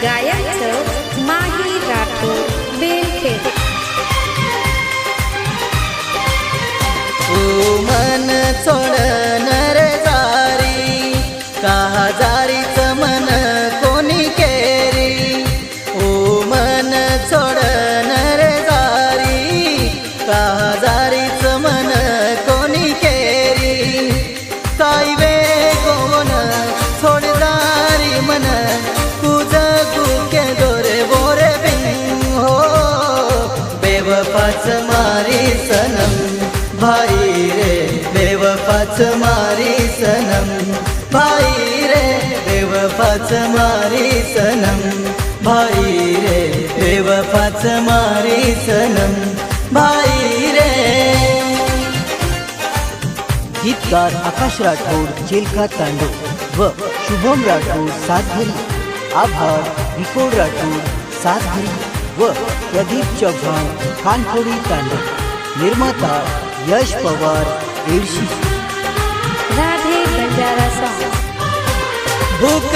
गायक माही राठोड बेलखेड। मन सोडणार जारी का जारीच मन कोणी केरी। ओ मन सोडणार जारी का जारीच मन कोणी केरी। काय वे गोवन सोडदारी मन कुज गुके दोरे बोरे बिन हो। बेवफाच मारी सनम भाई रे बेवफाच मारी सनम भाई रे बेवफाच मारी सनम भाई रे बेवफाच मारी सनम भाई रे। गीतकार आकाश राठोड चिल्का तांडो व शुभम राठोड सातघरी। आभार विकोड राठोड सातघरी व प्रदीप चव्हाण खानखोडी तांडो। निर्माता यश पवार एडशी। राधे बंजारा सॉन्ग। भूख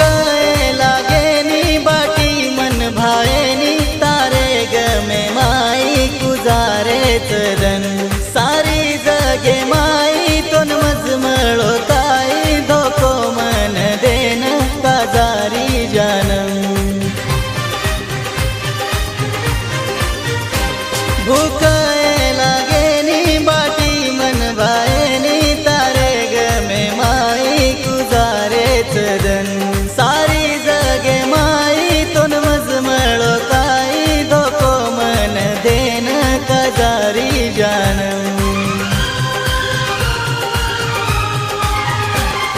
लागे नी बाटी मन भाए नी तारे गमे माई गुजारे चरण। सारी जगे माई तोन मजमळो ताई धोको मन देन काजारी जानम। भूख लागे नी बाटी मन भाए नी तारे गमे माई गुजारे चरण। सारी जगे माई तोन मजमळो ताई धोको मन देन काजारी जानम।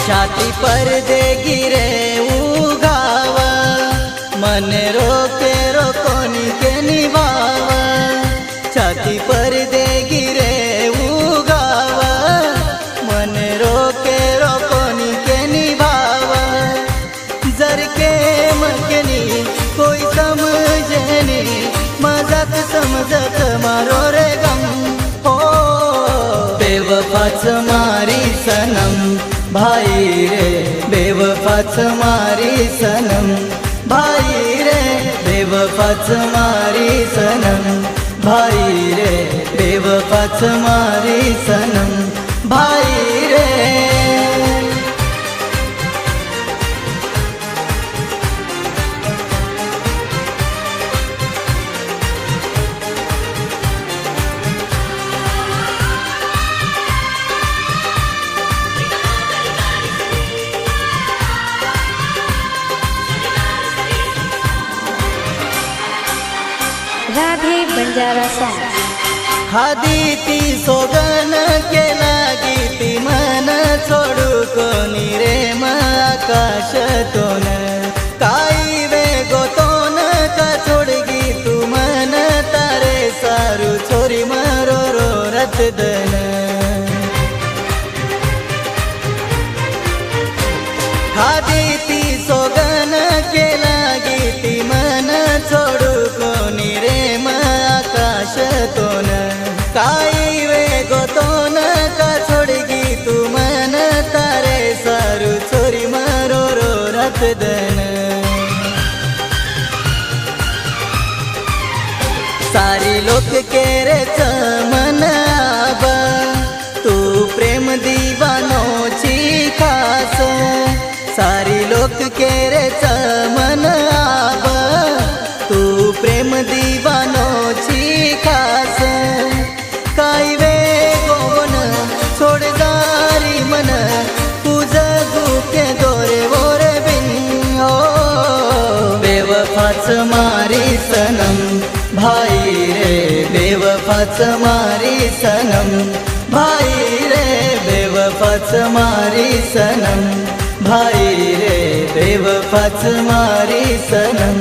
छाती पर दे गिरे उगाव मन रोके रोकोनी के निभाव। छाती पर दे गिरे उगाव मन रोके रोकोनी के निभाव। जर के मकनी कोई समझनी मजाक समजत मारो रे गम हो। बेवफाच मारी सनम भाई रे बेवफाच मारी सनम भाई रे बेवफाच मारी सनम भाई रे बेवफाच मारी सनम भाई रे। राधे बंजारा सॉन्ग। खादी ती सोगन केला गीती मन सोडू कोणी रे आकाश तोन। काही वेगोतोन का छोडगी तू मन तारे सारू छोरी मरो रो रत दन। खादी ती सोगन केला गीती मन सोडू कोणी रे आकाश तोन। काही वेगोतोन का छोडगी तू मन तारे सारू छोरी मरो रो रत दन। सारी लोक केरे मन आब तू प्रेम दीवानोची खास। सारी लोक केरे मन आब तू प्रेम दीवानोची खास। काय वे गोवन सोडदारी मन तुझ गुके दोरे वोरे बिन हो। बेवफाच मारी सनम भाई रे बेवफाच मारी सनम भाई रे बेवफाच मारी सनम भाई रे बेवफाच मारी सनम